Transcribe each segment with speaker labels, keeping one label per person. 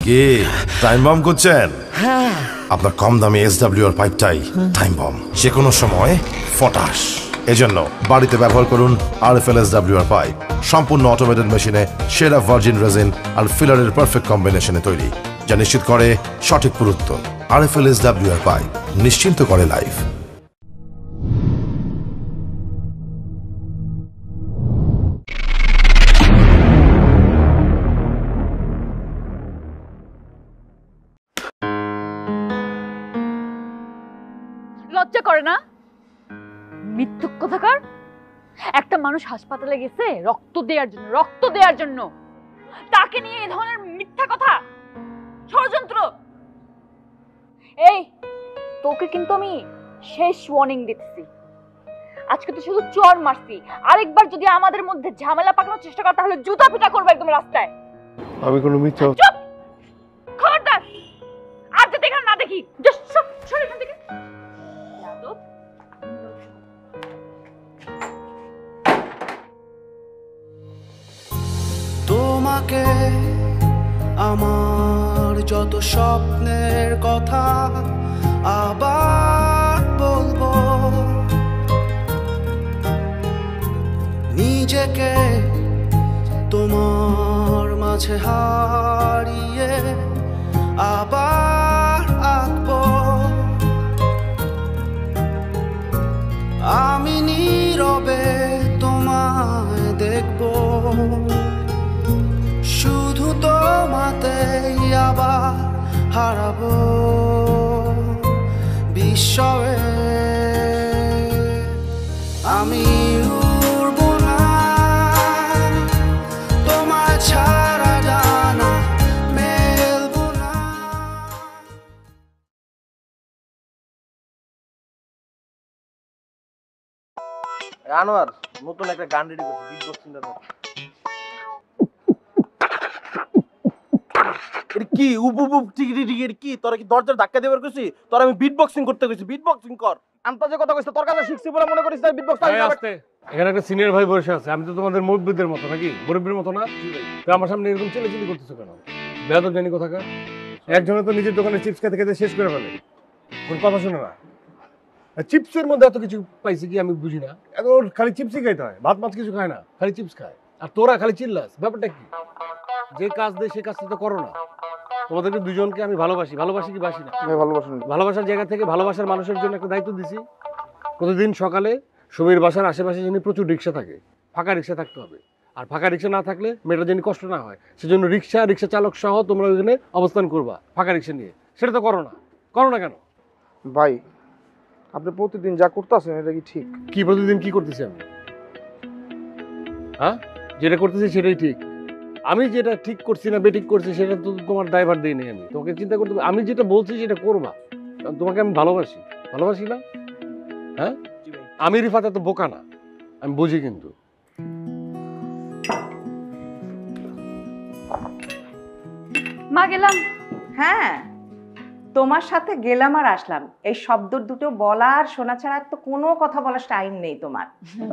Speaker 1: কি time bomb করছেন? আপনার কম দামে SWR পাইপটাই টাইম বম, যে কোনো সময় ফটাস। এজন্য বাড়িতে ব্যবহার করুন RFL SWR পাইপ, সম্পূর্ণ অটোমেটেড মেশিনে সেরা ভার্জিন রেজিন আর ফিলারের পারফেক্ট কম্বিনেশনে তৈরি, যা নিশ্চিত করে সঠিক পুরুত্ব। RFL SWR পাইপ নিশ্চিন্ত করে লাইফ।
Speaker 2: লজ্জা করে না? মিথ্যুক কথাকার। একটা মানুষ হাসপাতালে গেছে রক্ত দেওয়ার জন্য, তাকে নিয়ে এই ধরনের মিথ্যা কথা, ষড়যন্ত্র। এই তোকে কিন্তু আমি শেষ ওয়ার্নিং দিচ্ছি। আজকে তো শুধু চর মারছি, আরেকবার যদি আমাদের মধ্যে ঝামেলা পাকানোর চেষ্টা কর তাহলে জুতা পিটা করবো একদম রাস্তায়।
Speaker 3: আমি কোনো মিথ্যা।
Speaker 2: চুপ, খবরদার আর যাতে এখানে না দেখি। সরে এখান থেকে।
Speaker 4: তোমাকে আমার যত স্বপ্নের কথা আবার বলবো, নিজেকে তোমার মাঝে হারিয়ে আবার আঁকবো। আমি নীরবে তোমায় দেখবো, শুধু তোমাতেই আবার হারাবো বিস্ময়ে। আমি উড়বো না তোমায় ছাড়া, জানা মেলবো না।
Speaker 3: আনোয়ার নতুন একটা গান রেডি করছি, বিগ বক্স সিঙ্গার। এটা কি উপ উপ টিকি টিকি কি? তোরা কি দরজার ধাক্কা দেবার কইছি? তোরা আমি বিট বক্সিং করতে কইছি, বিট বক্সিং কর। আন্তাজে কথা কইছ, তোর কাছে শিখছি বলে মনে করিস না বিট বক্স পারি না।
Speaker 5: এখানে একটা সিনিয়র ভাই বসে আছে, আমি তো তোমাদের মুরব্বিদের মতো নাকি? মুরব্বির মতো না? তো আমার সামনে এরকম চিল্লাচিল্লি করতেছো কেন? বেয়াদব জানি কোথাকার। একজনে তো নিজের দোকানে চিপস খেতে খেতে শেষ করে ফেলে, কোন কথা শুনে না। চিপসের মধ্যে এত কিছু পাইছি কি আমি বুঝি না। এত খালি চিপসই খাইতে হয়, ভাত মাছ কিছু খায় না, খালি চিপস খায়। আর তোরা খালি চিল্লাস, ব্যাপারটা কি? যে কাজ দেয় সে কাজটা তো করো না। তোমাদেরকে দুজনকে আমি ভালোবাসি, ভালোবাসি কি বাসি না? ভালোবাসার জায়গা থেকে ভালোবাসার মানুষের জন্য একটা দায়িত্ব দিছি। প্রতিদিন সকালে সুমির বাসার আশেপাশে যেন প্রচুর রিক্সা থাকে, ফাঁকা রিক্সা থাকতে হবে। আর ফাঁকা রিক্সা না থাকলে মেয়েটা যেন কষ্ট না হয়, সেজন্য রিক্সা চালক সহ তোমরা ওইখানে অবস্থান করবা ফাঁকা রিক্সা নিয়ে। সেটা তো করো না কেন?
Speaker 3: ভাই আপনি প্রতিদিন যা করতেছেন এটা কি ঠিক?
Speaker 5: কি প্রতিদিন কি করতেছি আমি? হ্যাঁ, যেটা করতেছি সেটাই ঠিক। আমি যেটা ঠিক করছি না বেঠিক করছি সেটা তো তোমার ড্রাইভার দিই নেই। আমি তোমাকে চিন্তা করতে, আমি যেটা বলছি সেটা করবা, কারণ তোমাকে আমি ভালোবাসি না? হ্যাঁ, আমি রিফাত এত বোকা না, আমি বুঝি। কিন্তু
Speaker 2: মা গেলাম।
Speaker 6: হ্যাঁ, তোমার সাথে গেলাম আর আসলাম, এই শব্দ দুটো বলার শোনা ছাড়া তো কোনো কথা বলার টাইম নেই তোমার।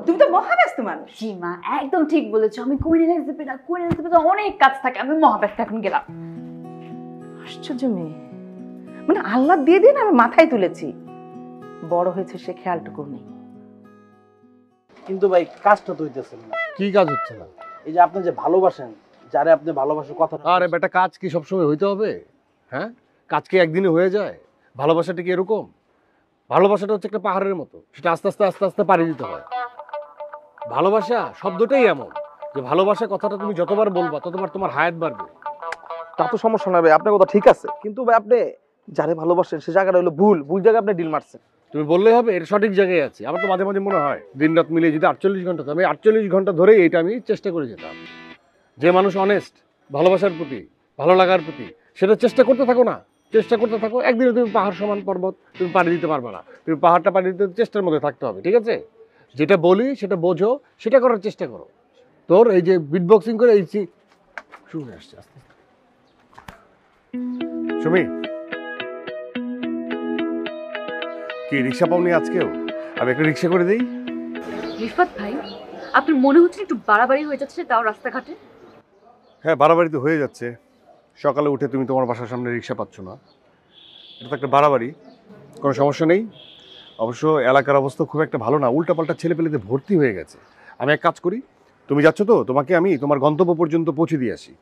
Speaker 6: তুমি তো মহাব্যস্ত মানুষ।
Speaker 2: জি মা, একদম ঠিক বলেছো। আমি কোয়েন এলিজাবেথ অনেক কাজ থাকে, আমি মহাব্যস্ত। এখন গেলাম।
Speaker 6: আশ্চর্য মেয়ে, মানে আল্লাহ দিয়ে দিন আমি মাথায় তুলেছি, বড় হয়েছে সে খেয়ালটুকু নেই।
Speaker 3: কিন্তু ভাই কাজটা তো হইতেছে না।
Speaker 5: কি কাজ হচ্ছে না?
Speaker 3: এই যে আপনি যে ভালোবাসেন, যারে আপনি ভালোবাসার কথা।
Speaker 5: আরে বেটা, কাজ কি সবসময় হইতে হবে? হ্যাঁ, কাজ কি একদিনে হয়ে যায়? ভালোবাসাটা কি এরকম? ভালোবাসাটা হচ্ছে একটা পাহাড়ের মতো, সেটা আস্তে আস্তে পাড়ি দিতে হয়। ভালোবাসা শব্দটাই এমন যে ভালোবাসা কথাটা তুমি যতবার বলবা ততবার তোমার হায়াত বাড়বে।
Speaker 3: তা তো সমস্যা না ভাই, আপনার কথা ঠিক আছে, কিন্তু ভাই আপনি যারে ভালোবাসেন সে জায়গাটা হলো ভুল জায়গায় আপনি ডিল মারছেন।
Speaker 5: তুমি বললেই হবে এটা সঠিক জায়গায় আছে? আমার তো মাঝে মাঝে মনে হয় দিন রাত মিলিয়ে যদি 48 ঘন্টা, আমি 48 ঘন্টা ধরেই এটা আমি চেষ্টা করে যেতাম। যে মানুষ অনেস্ট ভালোবাসার প্রতি, ভালো লাগার প্রতি, সেটা চেষ্টা করতে থাকো। একদিনে তুমি পাহাড় সমান পর্বত তুমি পাড়ি দিতে পারবে না। তুমি পাহাড়টা পাড়ি দিতে চেষ্টার মধ্যে থাকতে হবে, ঠিক আছে? যেটা বলি সেটা বোঝো, সেটা করার চেষ্টা করো। তোর এই যে বিট বক্সিং করে এই শুনে আসছে আস্তে আস্তে। সুমি, কি রিক্সা পাওনি আজকেও? আমি একটা রিক্সা করে দিই।
Speaker 2: রিফাত ভাই, আপনার মনে হচ্ছে একটু বাড়াবাড়ি হয়ে যাচ্ছে তাও রাস্তাঘাটে?
Speaker 5: হ্যাঁ, বাড়াবাড়ি তো হয়ে যাচ্ছে, সকালে উঠে তুমি তোমার বাসার সামনে রিক্সা পাচ্ছ না, এটা তো একটা বাড়াবাড়ি। কোনো সমস্যা নেই, অবশ্য এলাকার অবস্থা খুব একটা ভালো না, উল্টাপাল্টা ছেলেপেলেতে ভর্তি হয়ে গেছে। আমি এক কাজ করি, তুমি যাচ্ছ তো, তোমাকে আমি তোমার গন্তব্য পর্যন্ত পৌঁছে দিয়ে আসি।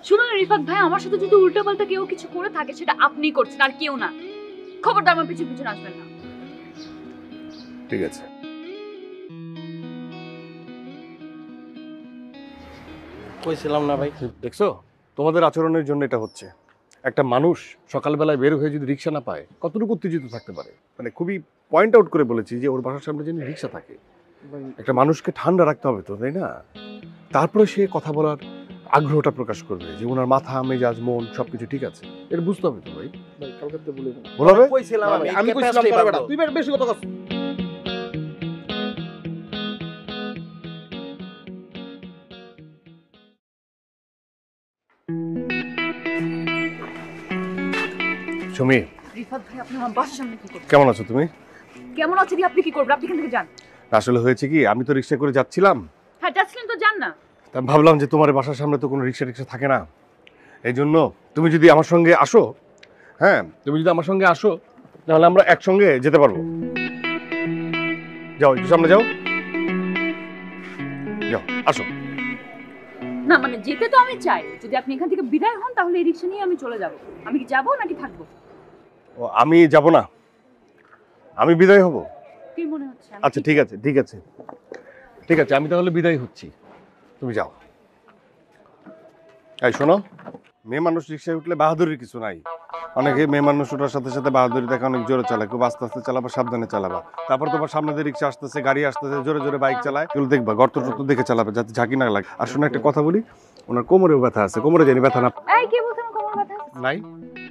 Speaker 2: শুনুন রিফাত ভাই, আমার সাথে যদি উল্টাপাল্টা কেউ কিছু করে থাকে সেটা আপনিই করছেন, আর কেউ না। খবরদার আমার পিছু পিছু আসবেন না।
Speaker 5: ঠিক আছে।
Speaker 3: কইছিলাম না ভাই।
Speaker 5: দেখছো, তোমাদের আচরণের জন্য এটা হচ্ছে। একটা মানুষ সকালবেলায় বের হয়ে যদি রিক্সা না পায় কতটুকু উত্তেজিত থাকতে পারে। মানে খুবই পয়েন্ট আউট করে বলেছি যে ওর বাসার সামনে যেন রিক্সা থাকে। একটা মানুষকে ঠান্ডা রাখতে হবে তো, তাই না? তারপরে সে কথা বলার আগ্রহটা প্রকাশ করবে যে ওনার মাথা মেজাজ মন সবকিছু ঠিক আছে, এটা বুঝতে হবে তো ভাই।
Speaker 3: ভাই কালকে তো বলে
Speaker 5: বলাবে
Speaker 3: কইছিলাম আমি কইছিলাম তোরা বেটা, তুই বেশি কথা কস।
Speaker 5: সুমি,
Speaker 2: রিফাত ভাই, আপনি আমার বাসার সামনে কি করছেন?
Speaker 5: কেমন আছো তুমি?
Speaker 2: কেমন আছে আপনি কি করবেন? আপনি এখান থেকে যান।
Speaker 5: আসলে হয়েছে কি, আমি তো রিক্সা করে যাচ্ছিলাম,
Speaker 2: হ্যাঁ যাচ্ছিলেন তো, যান না।
Speaker 5: তা আমি ভাবলাম যে তোমার বাসার সামনে তো কোনো রিক্সা থাকে না, এই জন্য তুমি যদি আমার সঙ্গে আসো, হ্যাঁ তুমি যদি আমার সঙ্গে আসো তাহলে আমরা একসঙ্গে যেতে পারবো। যাও একটু সামনে যাও, যাও আসো।
Speaker 2: না মানে যেতে তো আমি চাই, যদি আপনি এখান থেকে বিদায় হন তাহলে এই রিক্সা নিয়ে আমি চলে যাব। আমি কি যাবো নাকি থাকবো?
Speaker 5: ও, আমি যাব না, আমি বিদায় হব।
Speaker 2: কি মনে হচ্ছে?
Speaker 5: আচ্ছা ঠিক আছে ঠিক আছে ঠিক আছে, আমি তাহলে বিদায় হচ্ছি, তুমি যাও। এই শোনো, মেয়ে মানুষ রিক্সায় উঠলে বাহাদুরির কিছু নাই। অনেকে মেয়ে মানুষ ওঠার সাথে সাথে বাহাদুরি দেখে অনেক জোরে চালায়, খুব আস্তে আস্তে চালাবা, সাবধানে চালাবা। তারপর তোমার সামনে দিয়ে রিক্সা আসতেছে, গাড়ি আসতেছে, জোরে জোরে বাইক চালায়, এগুলো দেখবা, গর্ত টর্ত দেখে চালাবে যাতে ঝাঁকি না লাগে। আর শোনো একটা কথা বলি, ওনার কোমরেও ব্যথা আছে, কোমরে জানি ব্যথা না
Speaker 2: এই কি বলছেন, কোমর ব্যথা?
Speaker 5: নাই?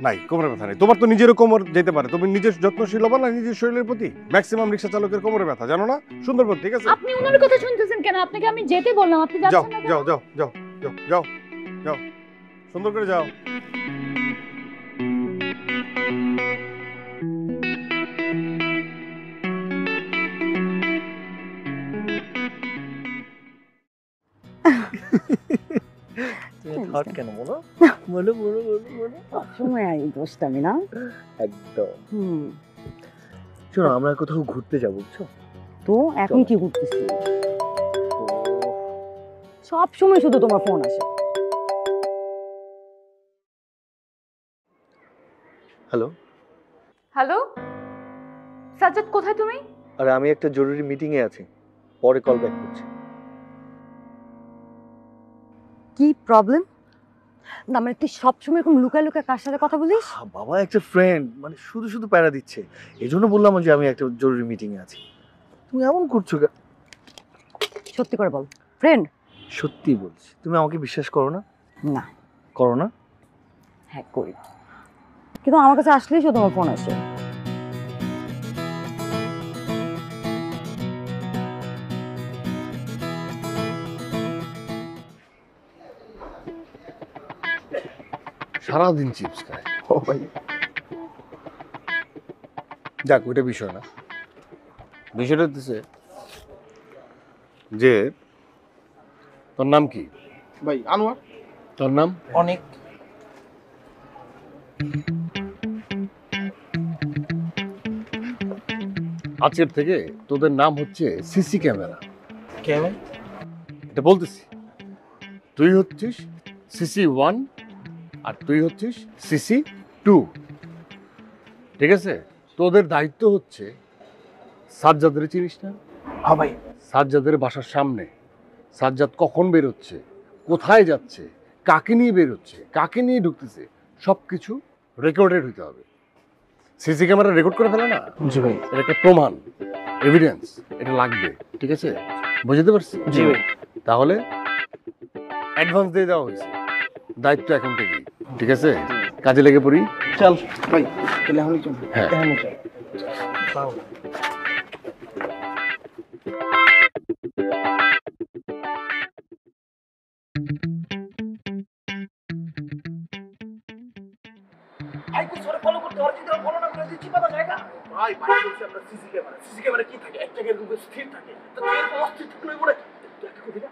Speaker 5: নাই, কোমরে ব্যথা নেই। তোমার তো নিজেরও কোমর যেতে পারে, তুমি নিজের যত্নশীল হবা না নিজের শরীরের প্রতি? ম্যাক্সিমাম রিক্সা চালকের কোমরে ব্যথা, জানো না? সুন্দরবন, ঠিক আছে?
Speaker 2: আপনি ওনার কথা শুনতেছেন কেন? আপনাকে আমি যেতে বললাম, আপনি
Speaker 5: যাও
Speaker 2: যাচ্ছেন না কেন?
Speaker 5: যাও যাও যাও যাও যাও যাও, সুন্দর করে যাও।
Speaker 3: হট কেন বলো? বলো বলো বলো বলো।
Speaker 7: সময় আই দোস্তামি না
Speaker 3: একদম। শোনো, আমরা কোথাও ঘুরতে যাবো, বুঝছো?
Speaker 7: তো এখন কি করতেছি? সব সময় শুধু তোমার ফোন আসে।
Speaker 3: হ্যালো।
Speaker 2: হ্যালো সাজ্জাদ, কোথায় তুমি?
Speaker 3: আরে আমি একটা জরুরি মিটিং এ আছি, পরে কল ব্যাক করছি।
Speaker 7: কি প্রবলেম? না মানে তুই সবসময় এরকম লুকায় লুকায় কার সাথে কথা বলিস?
Speaker 3: বাবা একটা ফ্রেন্ড মানে শুধু শুধু প্যারা দিচ্ছে, এই জন্য বললাম যে আমি একটা জরুরি মিটিং এ আছি। তুমি এমন করছো কেন?
Speaker 7: সত্যি করে বল, ফ্রেন্ড?
Speaker 3: সত্যি বলছি, তুমি আমাকে বিশ্বাস করো না?
Speaker 7: না।
Speaker 3: করো না?
Speaker 7: হ্যাঁ করি, কিন্তু আমার কাছে আসলেই শুধু তোমার ফোন আসে।
Speaker 5: সারাদিন চিপস খায়।
Speaker 3: ও ভাই,
Speaker 5: যাক ওইটা বিষয় না, বিষয়টা হচ্ছে যে তোর নাম কি?
Speaker 3: ভাই আনোয়ার।
Speaker 5: তোর নাম?
Speaker 3: অনেক।
Speaker 5: আজকের থেকে তোদের নাম হচ্ছে সিসি ক্যামেরা।
Speaker 3: কেন?
Speaker 5: এটা বলতেছি, তুই হচ্ছিস সিসি 1 আর তুই হচ্ছিস সিসি 2, ঠিক আছে? তোদের দায়িত্ব হচ্ছে সাজ্জাদের, চিনিস না?
Speaker 3: হ্যাঁ ভাই।
Speaker 5: সাজ্জাদের বাসার সামনে সাজ্জাদ কখন বেরোচ্ছে, কোথায় যাচ্ছে, কাকে নিয়ে বেরোচ্ছে, কাকে নিয়ে ঢুকতেছে, সবকিছু রেকর্ডেড হইতে হবে। সিসি ক্যামেরা রেকর্ড করে ফেলে না,
Speaker 3: জি ভাই।
Speaker 5: এটা একটা প্রমাণ, এভিডেন্স, এটা লাগবে, ঠিক আছে? বুঝতে পারছি?
Speaker 3: জি ভাই।
Speaker 5: তাহলে অ্যাডভান্স দিয়ে দেওয়া হয়েছে, দায়িত্ব এখন থেকেই, ঠিক আছে? কাজে লেগে পড়ি।
Speaker 3: চল ভাই, তাহলে এখনই চল।
Speaker 5: হ্যাঁ।
Speaker 3: এখনই চল। ভাই কই সরে ফলো করতে, আর যদি ফলো না করে দিচ্ছি পাতা জায়গা। ভাই ভাই বলছি আমরা সিসি ক্যামেরা কি থাকে, এক জায়গায় রূপে স্থির থাকে, তো তুই এরকম অস্থির থাকলে বলে তুই একটা কথা না।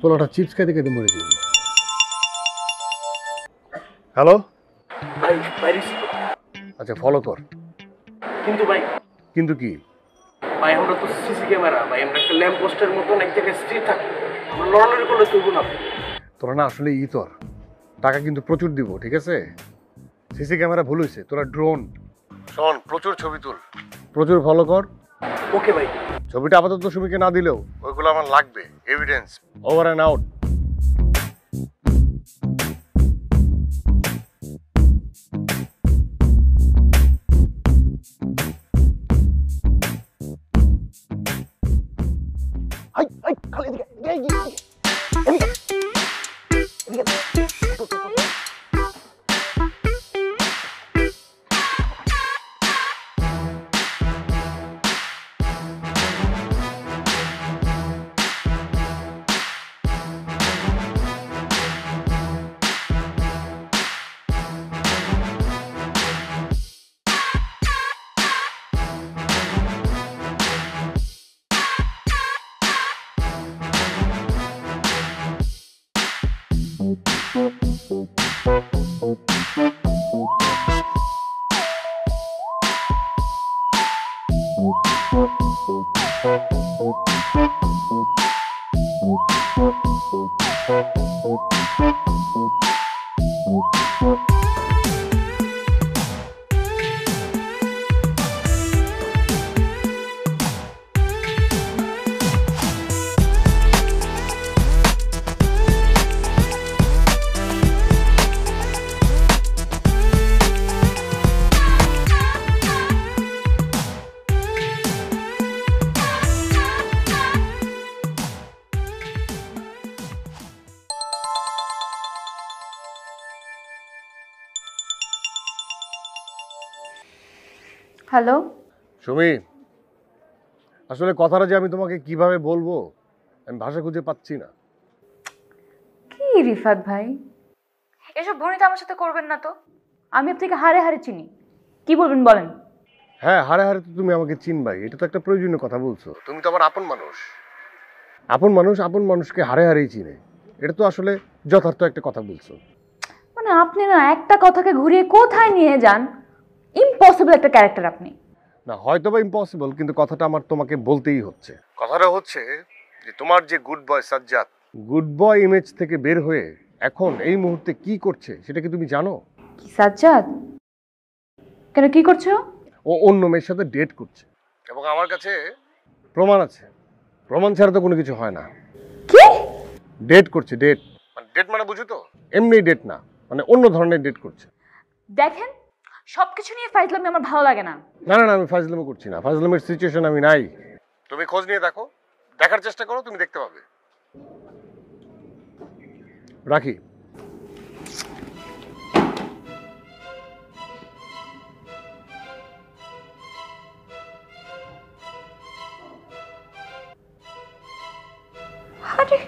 Speaker 5: পোলাটা চিপস খাইতে খাইতে মরে যাবে। হ্যালো,
Speaker 3: ভাই বাইরে
Speaker 5: আচ্ছা ফলো কর।
Speaker 3: কিন্তু ভাই
Speaker 5: কিন্তু কি?
Speaker 3: ভাই আমরা তো সিসি ক্যামেরা ভাই, আমরা একটা ল্যাম্প পোস্টের মতন এক জায়গায় স্থির থাকি, আমরা লড়ালড়ি করলে চলবো না।
Speaker 5: তোরা না আসলে তোর টাকা কিন্তু প্রচুর দিব, ঠিক আছে? সিসি ক্যামেরা ভুল হয়েছে, তোরা ড্রোন শোন, প্রচুর ছবি তুল, প্রচুর ফলো কর।
Speaker 3: ওকে ভাই।
Speaker 5: ছবিটা আপাতত সুমিকে না দিলেও ওইগুলো আমার লাগবে, এভিডেন্স। Over and out.
Speaker 3: খালি
Speaker 2: হ্যালো
Speaker 5: সুমি, আসলে কথাটা যে আমি তোমাকে কিভাবে বলবো আমি ভাষা খুঁজে পাচ্ছি না।
Speaker 2: কি রিফাত ভাই, এসব ভনিতা আমার সাথে করবেন না তো। আমি আপনাকে হারে হারে চিনি, কি বলবেন বলেন।
Speaker 5: হ্যাঁ, হারে হারে তো তুমি আমাকে চিনবাই, এটা তো একটা প্রয়োজনীয় কথা বলছো। তুমি তো আমার আপন মানুষ। আপন মানুষ আপন মানুষকে হারে হারেই চিনে, এটা তো আসলে যথার্থ একটা কথা বলছো।
Speaker 2: মানে আপনি না একটা কথাকে ঘুরিয়ে কোথায় নিয়ে যান, ইম্পসিবল একটা ক্যারেক্টার আপনি।
Speaker 5: না হয়তো বা ইম্পসিবল, কিন্তু কথাটা আমার তোমাকে বলতেই হচ্ছে। কথাটা হচ্ছে যে তোমার যে good boy Sajjad, good boy image থেকে বের হয়ে এখন এই মুহূর্তে কি করছে সেটা কি তুমি জানো?
Speaker 2: কি সাজ্জাদ? কেন, কি করছো?
Speaker 5: ও অন্য মেয়ের সাথে ডেট করছে, এবং আমার কাছে প্রমাণ আছে। প্রমাণ ছাড়া তো কোনো কিছু হয় না।
Speaker 2: কি
Speaker 5: ডেট করছে? ডেট মানে ডেট মানে বুঝো তো, এমনি ডেট না, মানে অন্য ধরনের ডেট করছে।
Speaker 2: দেখেন, সবকিছু নিয়ে ফাইজলামি আমার ভালো লাগে না।
Speaker 5: না না না, আমি ফাজলামি করছি না, ফাজলামের সিচুয়েশন আমি নাই। তুমি খোঁজ নিয়ে দেখো, দেখার চেষ্টা করো, তুমি দেখতে পাবে। রাখি।
Speaker 2: আরে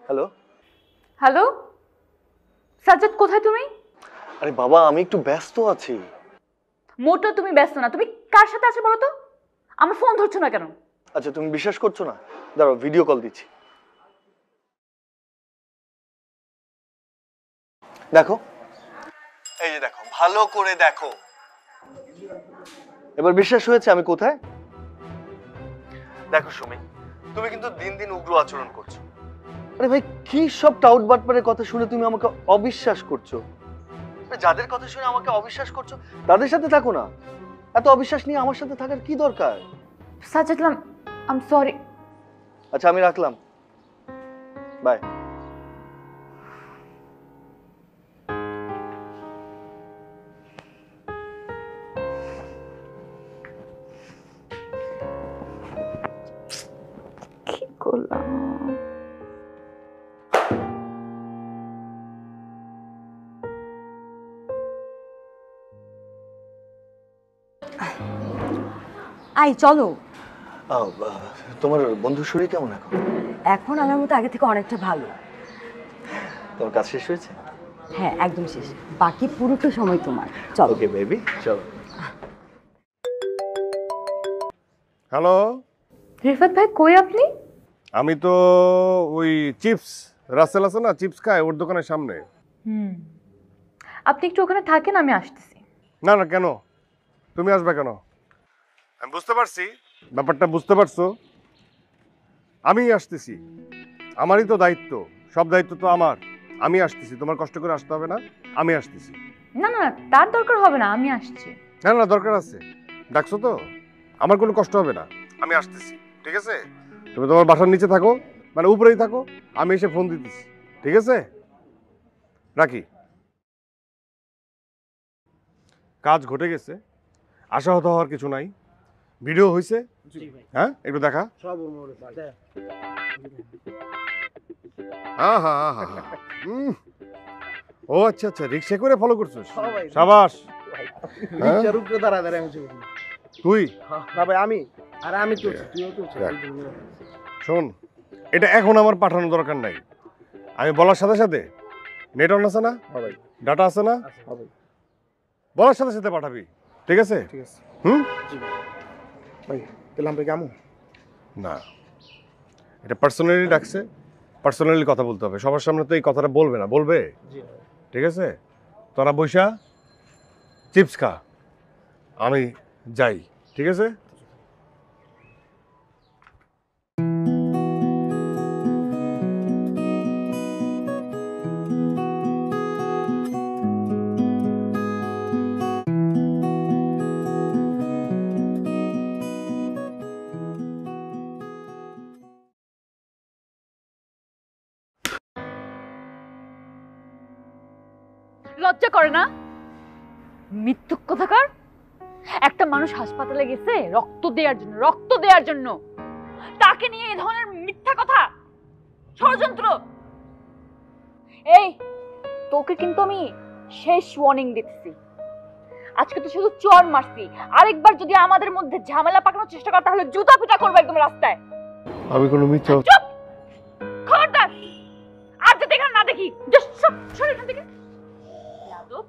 Speaker 3: হ্যালো।
Speaker 2: হ্যালো সাজ্জাদ, কোথায় তুমি?
Speaker 3: আরে বাবা, আমি একটু ব্যস্ত আছি।
Speaker 2: মোটো তুমি ব্যস্ত না, তুমি কার সাথে আছো বলো তো? আমার ফোন ধরছো না কেন?
Speaker 3: আচ্ছা, তুমি বিশ্বাস করছো না? দাঁড়াও, ভিডিও কল দিচ্ছি। দেখো, এই যে দেখো, ভালো করে দেখো। এবার বিশ্বাস হয়েছে আমি কোথায়? দেখো সুমি, তুমি কিন্তু দিন দিন উগ্র আচরণ করছো। আরে ভাই, কি সব টাউট বাটপারের কথা শুনে তুমি আমাকে অবিশ্বাস করছো? যাদের কথা শুনে আমাকে অবিশ্বাস করছো তাদের সাথে থাকো না। এত অবিশ্বাস নিয়ে আমার সাথে থাকার কি দরকার?
Speaker 2: Sajjad, I am sorry.
Speaker 3: আচ্ছা, আমি রাখলাম, বাই।
Speaker 2: কি করলাম?
Speaker 7: আই চলো।
Speaker 3: তোমার বন্ধুর শরীর কেমন এখন?
Speaker 7: এখন আমার মতো আগে থেকে অনেকটা ভালো।
Speaker 3: তোমার কাজ শেষ হয়েছে?
Speaker 7: হ্যাঁ, একদম শেষ। বাকি পুরোটা সময় তোমার। চলো।
Speaker 3: ওকে বেবি, চলো।
Speaker 5: হ্যালো,
Speaker 2: রিফাত ভাই কই আপনি?
Speaker 5: আমি তো ওই চিপস রাসেল আছে না, চিপস খায়, ওর দোকানের সামনে।
Speaker 2: আপনি একটু ওখানে থাকেন, আমি আসতেছি।
Speaker 5: না না, কেন? তুমি আসবে কেন? আমি বুঝতে পারছি ব্যাপারটা, বুঝতে পারছো? আমি আসতেছি, আমারই তো দায়িত্ব, সব দায়িত্ব তো আমার। আমি আসতেছি, তোমার কষ্ট করে আসতে হবে না, আমি আসতেছি।
Speaker 2: না না, তার দরকার হবে না, আমি আসছি।
Speaker 5: না না, দরকার আছে, ডাকছো তো, আমার কোনো কষ্ট হবে না, আমি আসতেছি, ঠিক আছে? তুমি তোমার বাসার নিচে থাকো, মানে উপরেই থাকো, আমি এসে ফোন দিতেছি, ঠিক আছে? রাখি। কাজ ঘটে গেছে, আশাহত হওয়ার কিছু নাই। ভিডিও হয়েছে, হ্যাঁ একটু দেখা। হ্যাঁ হ্যাঁ হ্যাঁ হ্যাঁ। ও আচ্ছা আচ্ছা, রিক্সা করে ফলো করছিস, সাবাস। হ্যাঁ? তুই শোন, এটা এখন আমার পাঠানোর দরকার নাই, আমি বলার সাথে সাথে নেট অন আছে না, ডাটা আছে না, বলার সাথে সাথে পাঠাবি, ঠিক আছে? হুম না, এটা পার্সোনালি ডাকছে, পার্সোনালি কথা বলতে হবে, সবার সামনে তো এই কথাটা বলবে না, বলবে? ঠিক আছে, তোরা বৈশা চিপস খা, আমি যাই, ঠিক আছে?
Speaker 2: লজ্জা করে না? মিথ্যুক কোথাকার! একটা মানুষ হাসপাতালে গেছে রক্ত দেওয়ার জন্য, তাকে নিয়ে এই ধরনের মিথ্যা কথা, ষড়যন্ত্র। এই তোকে কিন্তু আমি শেষ ওয়ার্নিং দিচ্ছি, আজকে তো শুধু চর মারছি, আরেকবার যদি আমাদের মধ্যে ঝামেলা পাকানোর চেষ্টা কর তাহলে জুতা পিটা করবো একদম রাস্তায়।
Speaker 5: আমি কোনো মিথ্যা
Speaker 2: চুপ, খবরদার আর যাতে এখানে না দেখি। জাস্ট সর এখান থেকে। যাদব,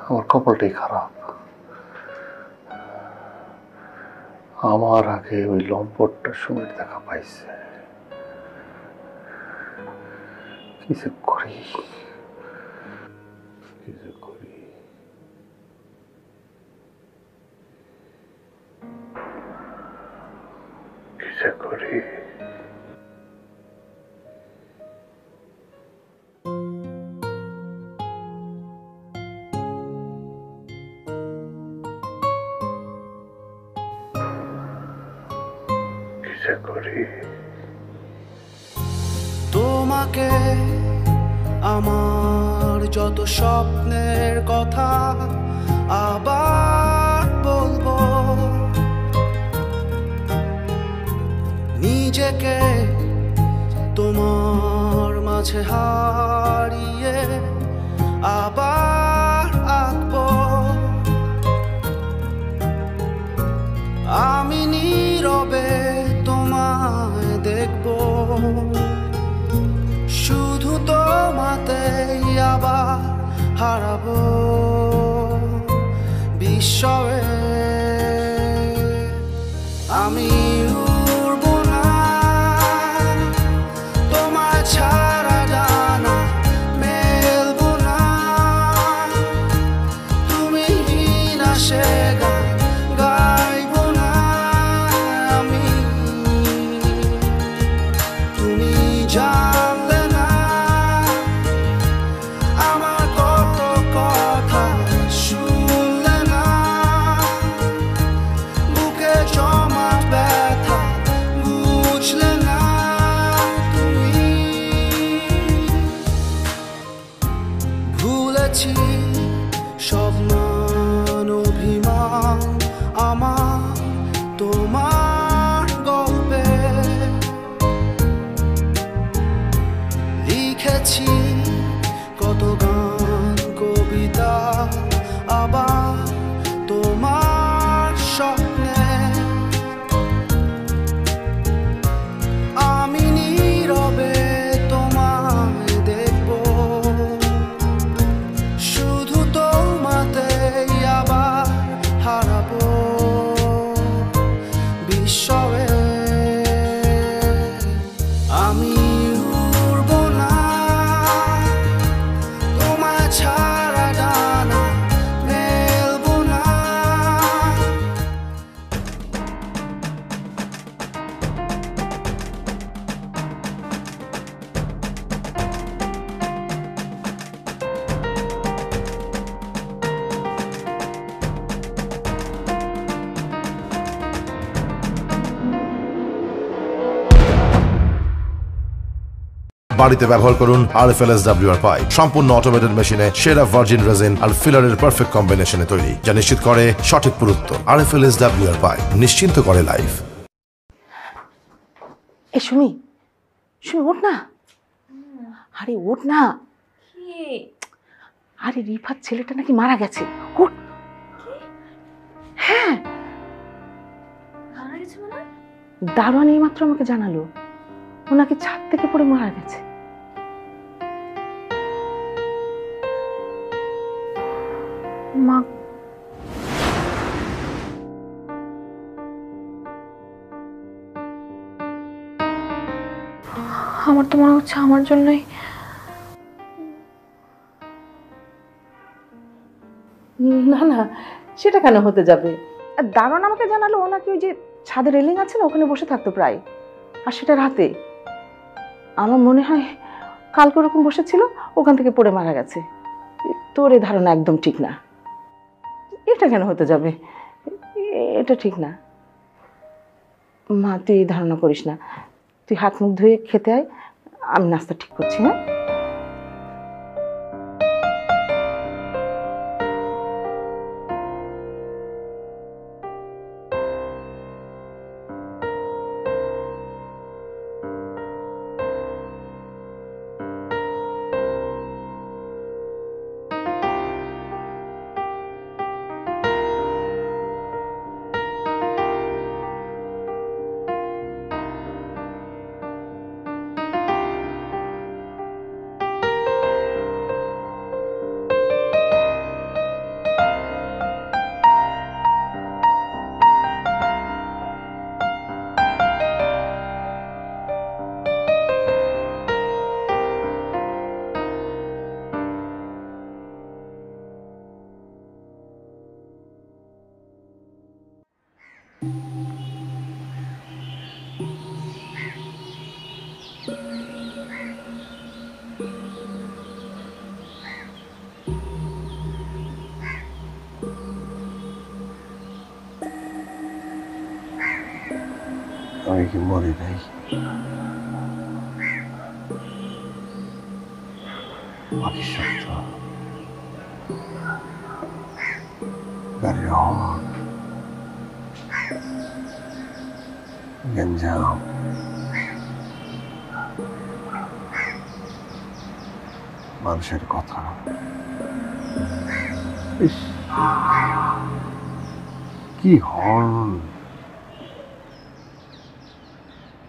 Speaker 8: আমার কপালটাই খারাপ, আমার আগে ওই লম্পটটা সুমির দেখা পাইছে। কিছু করি, কিছু করি। কিছু করি। করি।
Speaker 4: তোমাকে আমার যত স্বপ্নের কথা আবার বলবো, নিজেকে তোমার মাঝে হারিয়ে আবার আঁকবো। আমি নীরবে তোমায় দেখবো, শুধু তোমাতেই আবার হারাবো বিস্ময়ে। আমি উড়বো না তোমায় ছাড়া, জানা মেলবো না, তুমি না সে গান গাইবো না আমি। তুমি জানলে না আমার কত কথা, শুনলে না লিখেছি সব মান অভিমান আমার তোমার গল্পে, লিখেছি কত গান কবিতা আবার তোমার স্বপ্নে। আমি নীরবে তোমায় দেখব, শুধু তোমাতেই আবার হারাবো বিশ্বয়ে। আমি উড়ব না তোমায় ছাড়া, ডানা মেলব না।
Speaker 1: বাড়িতে ব্যবহার করুন RFLSWR পাইপ। সম্পূর্ণ অটোমেটেড মেশিনে সেরা ভার্জিন রেজিন আর ফিলারের পারফেক্ট কম্বিনেশনে তৈরি, যা নিশ্চিত করে সঠিক পুরুত্ব। RFLSWR পাইপ নিশ্চিন্ত করে লাইফ।
Speaker 6: এ সুমি, সুমি ওঠ না, আরে ওঠ না। আরে রিফাত ছেলেটা নাকি মারা গেছে, ওঠ। হ্যাঁ, দারোয়ান এই মাত্র আমাকে জানালো ওনাকে ছাদ থেকে পড়ে মারা গেছে। মা,
Speaker 2: আমার তো মনে হচ্ছে আমার জন্যই।
Speaker 6: না না, সেটা কেন হতে যাবে? আর দারোয়ান আমাকে জানালো ও নাকি ওই যে ছাদের রেলিং আছে না, ওখানে বসে থাকতো প্রায়, আর সেটা রাতে। আমার মনে হয় কালকে ওরকম বসেছিল, ওখান থেকে পড়ে মারা গেছে। তোর এই ধারণা একদম ঠিক না। এটা কেন হতে যাবে? এটা ঠিক না। মা, তুই এই ধারণা করিস না। তুই হাত মুখ ধুয়ে খেতে আয়, আমি নাস্তা ঠিক করছি। হ্যাঁ,
Speaker 8: আমি কি মরি নাই? বাকি সত্য গাড়ির হর্ন, গঞ্জাম, মানুষের কথা। ইস, কি হর্ন!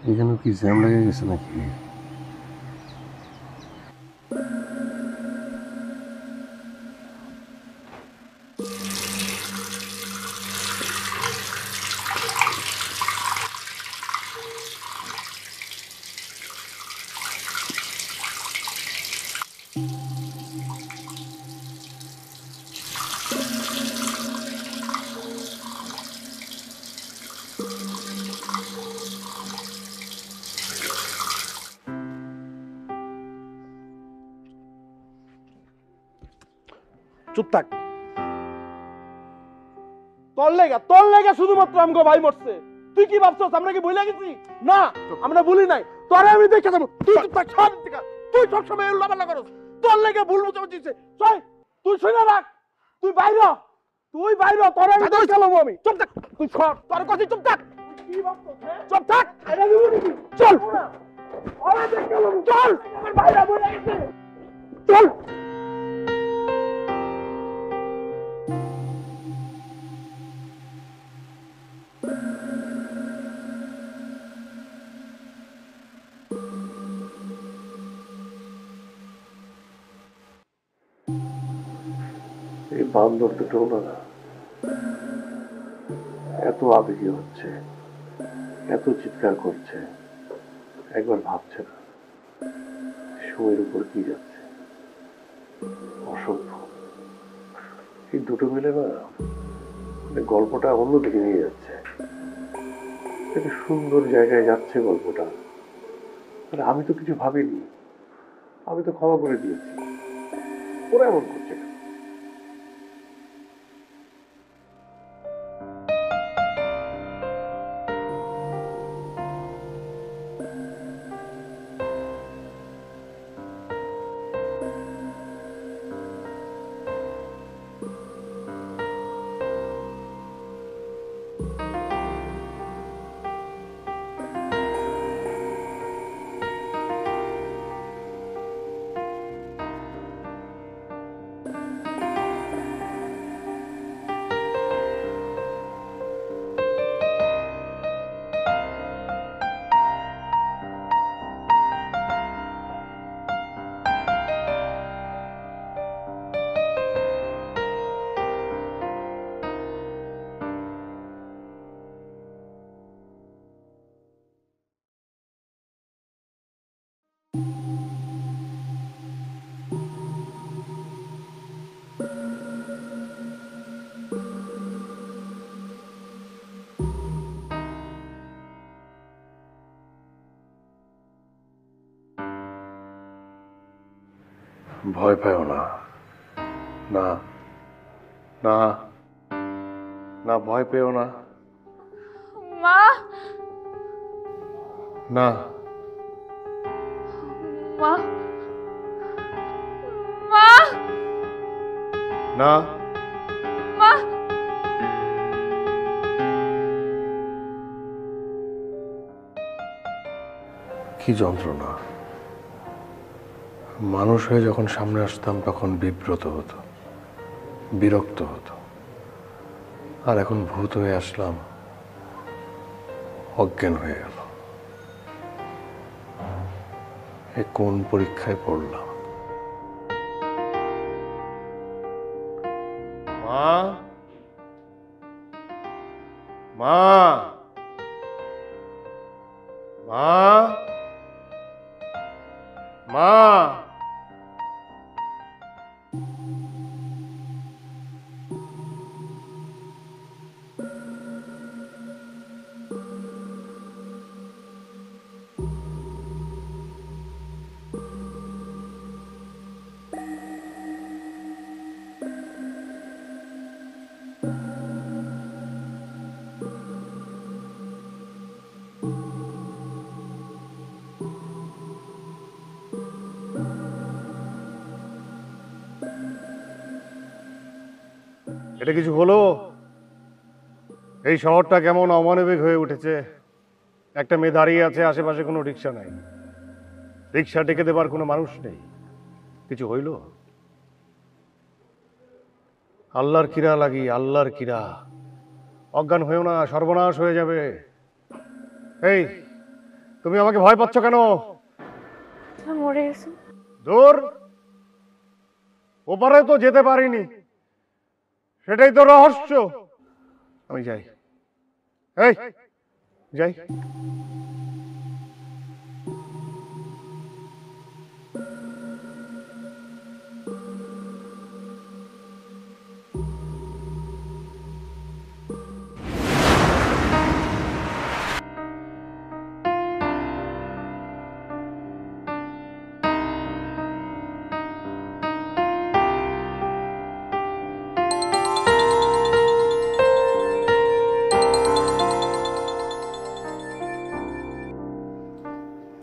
Speaker 8: এখানে কি জ্যাম লেগে গেছে নাকি?
Speaker 9: চুপ থাক। তোর লেগা শুধুমাত্র আমগো ভাই মরছে। তুই কি ভাবছস আমরা কি ভুলে গেছি? না, আমরা ভুলি নাই। তোরে আমি দেখে দেব। তুই চুপ থাক, ছাড় দিকা। তুই সব সময় উল্লাপাল্লা করস। তোর লেগা ভুল বুঝাবুঝি হইছে। চল তুই শুনে রাখ, তুই বাইরে হ। তুই বাইরে হ, তোর আমি দেখে লব আমি। চুপ থাক, তুই সর, তোর কাছে চুপ থাক। কি ভাবছস? চুপ থাক। এটা দিব নাকি? চল। ওরে দেখে লব, চল। আমার বাইরে বলে গেছে। চল।
Speaker 8: এই বান্দর দুটো না এত আবেগী হচ্ছে, এত চিৎকার করছে, একবার ভাবছে না সময়ের উপর কি যাচ্ছে। অসভ্য। এই দুটো মিলে না মানে গল্পটা অন্যদিকে নিয়ে যাচ্ছে, একটা সুন্দর জায়গায় যাচ্ছে গল্পটা। মানে আমি তো কিছু ভাবিনি, আমি তো ক্ষমা করে দিয়েছি, ওরা এমন করছে কেন? ভয় পাও না, না না না, ভয় পেও না।
Speaker 2: মা,
Speaker 8: না
Speaker 2: মা, মা,
Speaker 8: না,
Speaker 2: মা।
Speaker 8: কি যন্ত্রণা। মানুষ হয়ে যখন সামনে আসতাম তখন বিব্রত হতো, বিরক্ত হতো, আর এখন ভূত হয়ে আসলাম, অজ্ঞান হয়ে গেল। এ কোন পরীক্ষায় পড়লাম? মা, মা, মা, মা।
Speaker 5: এটা কিছু হলো? এই শহরটা কেমন অমানবিক হয়ে উঠেছে। একটা মেয়ে দাঁড়িয়ে আছে, আশেপাশে কোনো রিক্সা নাই, রিক্সা ডেকে দেবার কোনো মানুষ নেই। কিছু হইল? আল্লাহর কিরা লাগি, আল্লাহর কিরা। অজ্ঞান হয়েও না, সর্বনাশ হয়ে যাবে। এই, তুমি আমাকে ভয় পাচ্ছ কেন?
Speaker 2: মরে গেছে।
Speaker 5: দূর, ওপারে তো যেতে পারিনি, সেটাই তো রহস্য। আমি যাই, এই যাই।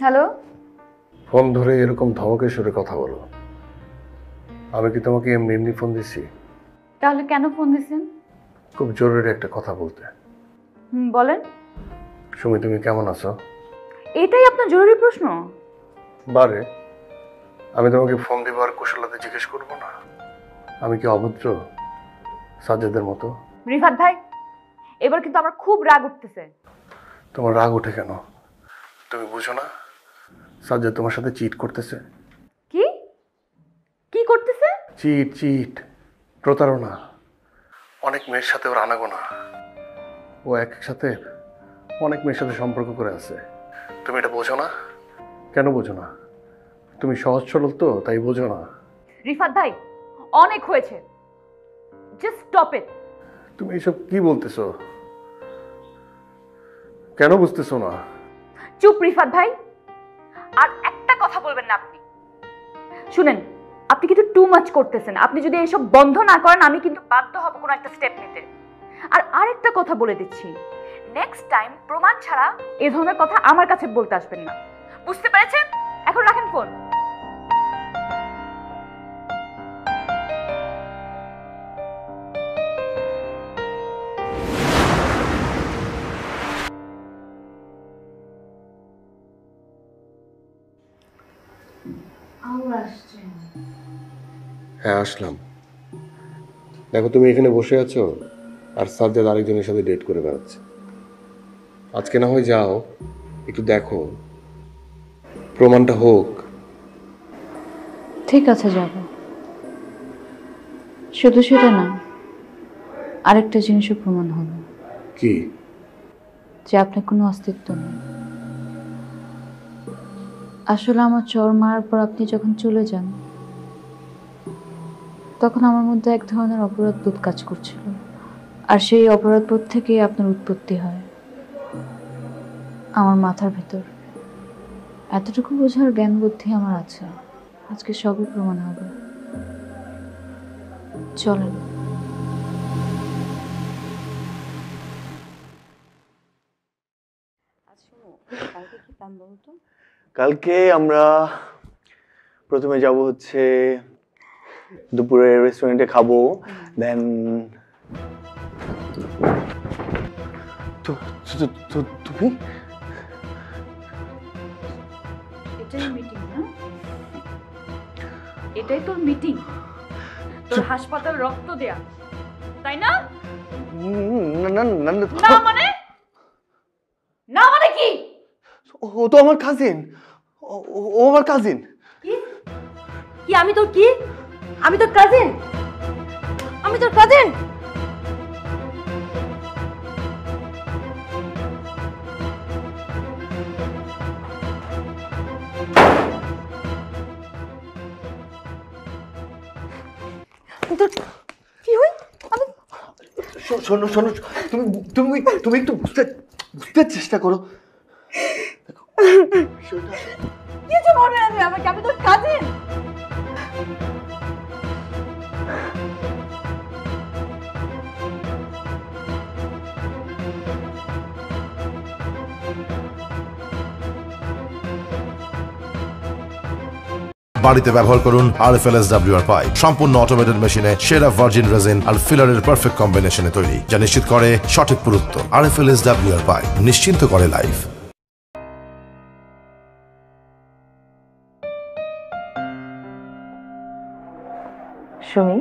Speaker 2: হ্যালো,
Speaker 8: ফোন ধরে এরকম ধমকের সুরে কথা বলো। আমি কি তোমাকে এমনি এমনি ফোন দিছি?
Speaker 2: তাহলে কেন ফোন দিছেন?
Speaker 8: খুব জরুরি একটা কথা বলতে।
Speaker 2: বলেন।
Speaker 8: সুমি, তুমি কেমন আছো?
Speaker 2: এটাই আপনার জরুরি প্রশ্ন?
Speaker 8: বারে, আমি তোমাকে ফোন দিব আর কুশলতা জিজ্ঞেস করবো না? আমি কি অভদ্র সাজ্জাদের মতো?
Speaker 2: রিফাত ভাই, এবার কিন্তু আমার খুব রাগ উঠতেছে।
Speaker 8: তোমার রাগ ওঠে কেন? তুমি বুঝো না সাজ্জাদ তোমার সাথে চিট করতেছে?
Speaker 2: কি কি করতেছে?
Speaker 8: চিট চিট, প্রতারণা। অনেক মেয়ের সাথে ওর আনাগোনা। ও এক সাথে অনেক মেয়ের সাথে সম্পর্ক করে আছে। তুমি এটা বোঝো না? কেন বোঝো না? তুমি সহজ সরল তো, তাই বোঝো না।
Speaker 2: রিফাত ভাই, অনেক হয়েছে, জাস্ট স্টপ ইট।
Speaker 8: তুমি এসব কি বলতেছো? কেন বুঝতেছো না?
Speaker 2: চুপ রিফাত ভাই, আর একটা কথা বলবেন না আপনি। শুনেন, আপনি কিন্তু টু মাচ করতেছেন। আপনি যদি এসব বন্ধ না করেন, আমি কিন্তু বাধ্য হব কোনো একটা স্টেপ নিতে। আর আরেকটা কথা বলে দিচ্ছি, নেক্সট টাইম প্রমাণ ছাড়া এই ধরনের কথা আমার কাছে বলতে আসবেন না, বুঝতে পেরেছেন? এখন রাখেন ফোন।
Speaker 8: হ্যাঁ, আসলাম। দেখো, তুমি এখানে বসে আছো আর সাজ্জাদ আরেকজনের সাথে ডেট করে বেড়াচ্ছে। আজকে না হয় যাও, একটু দেখো, প্রমাণটা হোক।
Speaker 2: ঠিক আছে, যাব। শুধু সেটা না, আরেকটা জিনিসও প্রমাণ হবে।
Speaker 8: কি?
Speaker 2: যে আপনার কোনো অস্তিত্ব নেই। আসলে আমার চর মারার পর আপনি যখন চলে যান, তখন আমার মধ্যে এক ধরনের অপরাধ বোধ কাজ করছিল, আর সেই অপরাধ বোধ থেকেই আপনার উৎপত্তি হয় আমার মাথার ভেতর। এতটুকু বোঝার জ্ঞান বুদ্ধি আমার আছে। আজকে সবই প্রমাণ হবে। চলেন।
Speaker 3: কালকে আমরা প্রথমে যাব হচ্ছে দুপুরে রেস্টুরেন্টে খাবো, দেন তুমি
Speaker 2: এটাই মিটিং না? এটাই তোর মিটিং? তোর হাসপাতাল রক্ত দেয়া, তাই না?
Speaker 3: না না না,
Speaker 2: না মানে? না মানে কি?
Speaker 3: ও তো আমার কাজিন। ও আমার কাজিন।
Speaker 7: কি কি? আমি তোর কি? আমি তোর কাজিন? আমি তোর কাজিন? তোর কি হই? আমি
Speaker 3: শোনো শোনো, তুমি তুমি তুমি একটু বুঝতে চেষ্টা করো।
Speaker 7: কিছু বলবে না তুমি আমাকে, আমি তোর কাজিন।
Speaker 1: বাড়িতে ব্যবহার করুন RFLSWR পাইপ। সম্পূর্ণ অটোমেটেড মেশিনে সেরা ভার্জিন রেজিন আর ফিলারের পারফেক্ট কম্বিনেশনে তৈরি, যা নিশ্চিত করে সঠিক পুরুত্ব। RFLSWR পাইপ নিশ্চিন্ত করে লাইফ।
Speaker 6: সুমি,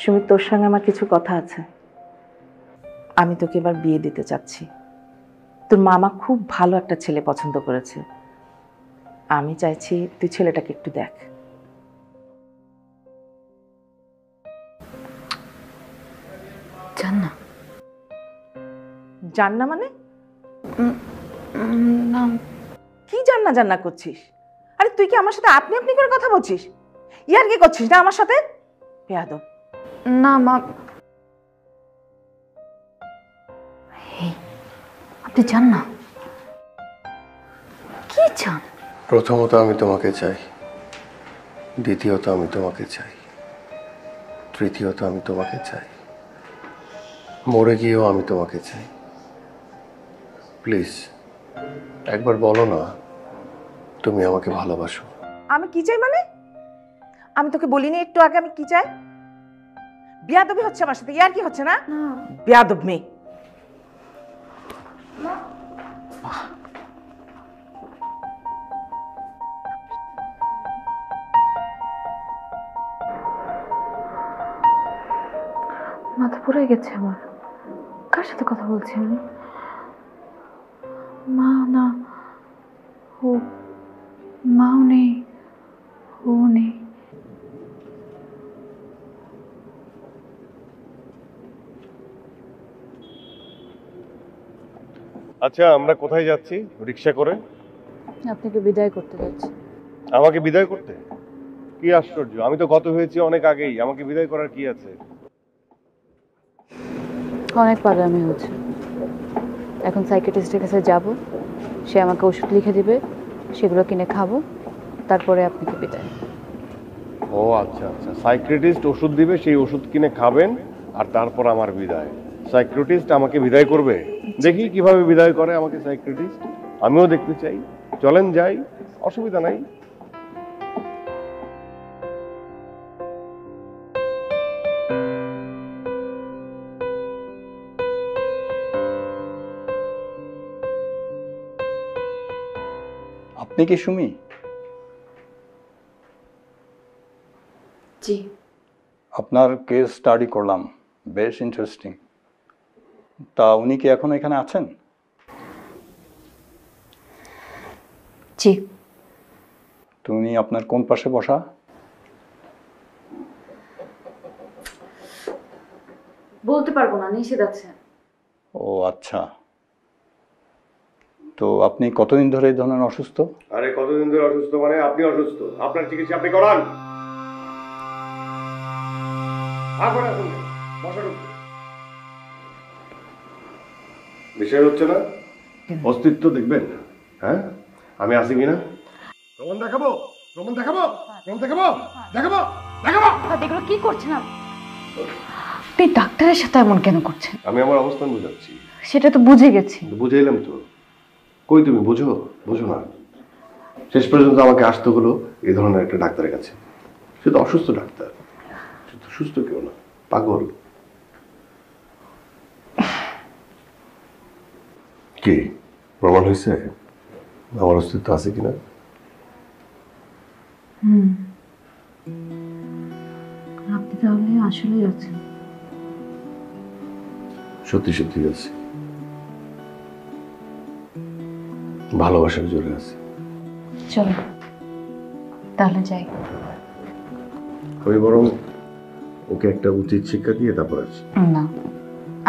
Speaker 6: সুমি, তোর সঙ্গে আমার কিছু কথা আছে। আমি তোকে এবার বিয়ে দিতে চাচ্ছি। তোর মামা খুব ভালো একটা ছেলে পছন্দ করেছে। আমি চাইছি তুই ছেলেটাকে একটু দেখ।
Speaker 2: জান্না?
Speaker 6: জান্না মানে?
Speaker 2: না।
Speaker 6: কি জান্না জান্না করছিস? আরে তুই কি আমার সাথে আপনি আপনি করে কথা বলছিস? ইয়ার কি করছিস না আমার সাথে? বেয়াদব।
Speaker 2: না মা, আপনি চান না? কি চান?
Speaker 8: প্রথমত আমি তোমাকে চাই, দ্বিতীয়ত আমি তোমাকে চাই, তৃতীয়ত আমি তোমাকে চাই, মরে গিয়েও আমি তোমাকে চাই। প্লিজ একবার বলো না তুমি আমাকে ভালোবাসো।
Speaker 6: আমি কি চাই মানে? আমি তোকে বলিনি একটু আগে আমি কি চাই? বিয়াদবি হচ্ছে আমার সাথে, ইয়ার কি হচ্ছে না? বিয়াদব মেয়ে।
Speaker 2: মাথা পুড়ে গেছে আমার। কার সাথে কথা বলছি আমি? মা না, ও মাও নেই, ও নেই।
Speaker 8: আচ্ছা আমরা কোথায় যাচ্ছি রিক্সা করে?
Speaker 2: আপনাকে বিদায় করতে যাচ্ছি।
Speaker 8: আমাকে বিদায় করতে? কি আশ্চর্য, আমি তো গত হয়েছি অনেক আগেই, আমাকে বিদায় করার কি আছে?
Speaker 2: অনেক পাগলামি হচ্ছে। এখন সাইকিয়াট্রিস্টের কাছে যাব, সে আমাকে ওষুধ লিখে দিবে, সেগুলো কিনে খাবো, তারপরে আপনাকে বিদায়।
Speaker 8: ও আচ্ছা আচ্ছা, সাইকিয়াট্রিস্ট ওষুধ দিবে, সেই ওষুধ কিনে খাবেন, আর তারপর আমার বিদায়। সাইকিয়াট্রিস্ট আমাকে বিদায় করবে? দেখি কিভাবে বিদায় করে আমাকে সাইকিয়াট্রিস্ট, আমিও দেখতে চাই। চলেন যাই, অসুবিধা নাই।
Speaker 10: আপনি কি সুমি?
Speaker 2: জি।
Speaker 10: আপনার কেস স্টাডি করলাম, বেশ ইন্টারেস্টিং। তা উনি কি এখন এখানে আছেন?
Speaker 2: জি।
Speaker 10: তো উনি আপনার কোন পাশে বসা?
Speaker 2: বলতে পারবো না, নিষেধ আছে।
Speaker 10: ও আচ্ছা, তো আপনি কতদিন ধরে এই ধরনের অসুস্থ?
Speaker 8: আরে কতদিন ধরে অসুস্থ মানে? আপনি অসুস্থ, আপনার চিকিৎসা আপনি করান। বিষয় হচ্ছে না, অস্তিত্ব দেখবেন। হ্যাঁ, আমি আছি কিনা প্রমাণ দেখাবো, প্রমাণ দেখাবো, প্রমাণ দেখাবো, দেখাবো, দেখাবো।
Speaker 2: এগুলো কি করছেন আপনি? ডাক্তারের সাথে এমন কেন করছেন?
Speaker 8: আমি আমার অবস্থান বুঝাচ্ছি।
Speaker 2: সেটা তো বুঝে গেছি।
Speaker 8: বুঝাইলাম তো। কই তুমি বুঝো? বুঝো না। শেষ পর্যন্ত আমাকে আসতে হলো এই ধরনের একটা ডাক্তারের কাছে। সে তো অসুস্থ ডাক্তার, সে তো সুস্থ কেউ না, পাগল। কি প্রমাণ হয়েছে আমার অস্তিত্ব আছে কিনা?
Speaker 2: আপনি তাহলে আসলেই আছেন?
Speaker 8: সত্যি সত্যি আছে, ভালোবাসার জোরে আছে।
Speaker 2: চলো তাহলে যাই।
Speaker 8: আমি বরং ওকে একটা উচিত শিক্ষা দিয়ে তারপর আসি।
Speaker 2: না,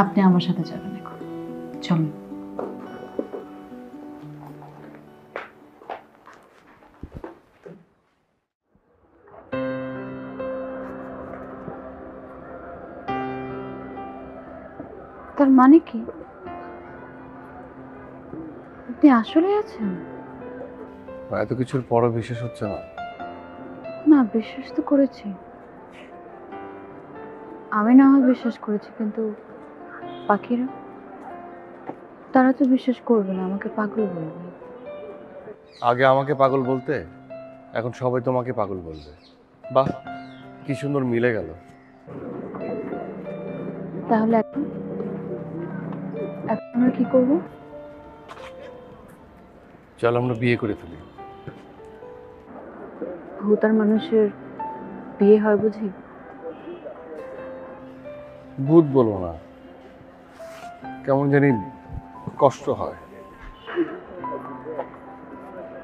Speaker 2: আপনি আমার সাথে যাবেন এখন। চলুন। তার মানে কি আপনি আসলে আছেন?
Speaker 8: এত কিছুর পরও বিশ্বাস হচ্ছে না?
Speaker 2: না, বিশ্বাস তো করেছি। আমি না হয় বিশ্বাস করেছি, কিন্তু পাখিরা, তারা তো বিশ্বাস করবে না, আমাকে পাগল বলবে।
Speaker 8: আগে আমাকে পাগল বলতে, এখন সবাই তোমাকে পাগল বলবে। বাহ, কি সুন্দর মিলে গেল।
Speaker 2: তাহলে এখন আমরা কি করব?
Speaker 8: চল আমরা বিয়ে করে ফেলি।
Speaker 2: ভূত আর মানুষের বিয়ে হয় বুঝি?
Speaker 8: ভূত বলবো না, কেমন জানি কষ্ট হয়।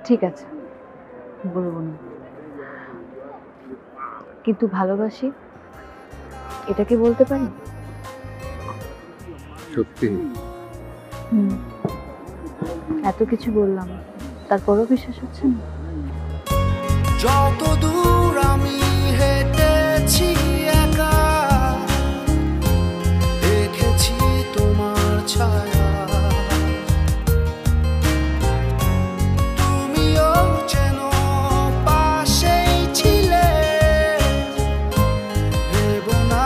Speaker 2: ঠিক আছে, বলবো না। কিন্তু ভালোবাসি, এটা কি বলতে পারি?
Speaker 8: সত্যি?
Speaker 2: এত কিছু বললাম, তারপরও বিশ্বাস হচ্ছে না?
Speaker 4: যত দূর আমি হেঁটেছি একা, দেখেছি তোমার ছায়া, তুমিও যেন পাশেই ছিলে, ভেবো না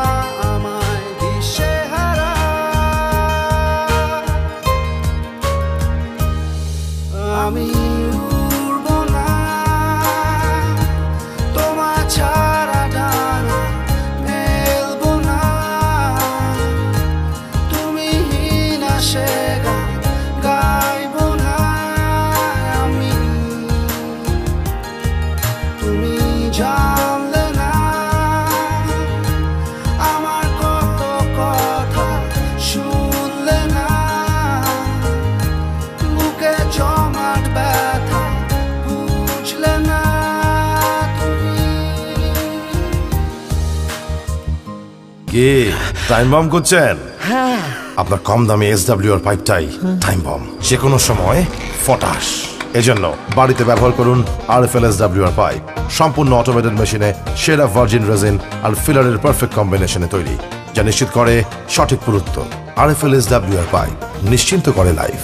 Speaker 4: আমায় দিশেহারা।
Speaker 1: কি টাইম বম করছেন? আপনার কম দামে SWR পাইপটাই টাইম বম, যে কোনো সময় ফটাস। এজন্য বাড়িতে ব্যবহার করুন RFL SWR পাইপ, সম্পূর্ণ অটোমেটেড মেশিনে সেরা ভার্জিন রেজিন আর ফিলারের পারফেক্ট কম্বিনেশনে তৈরি, যা নিশ্চিত করে সঠিক পুরুত্ব। RFL SWR পাইপ নিশ্চিন্ত করে লাইফ।